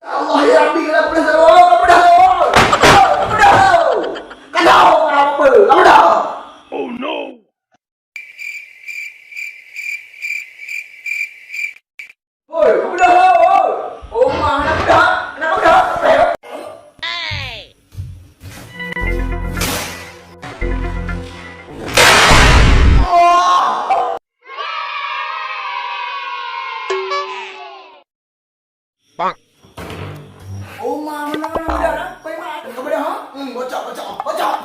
Allah ya Rabbi, kamu dah sahur, kamu dah sahur, kamu dah sahur, kan sahur apa? Kamu dah. Oh no! Oi, kamu dah sahur. Oh, mah, anak dah, anak dah. Bang. Oh, mah, mana dah? Kamu dah, ha? Bocok.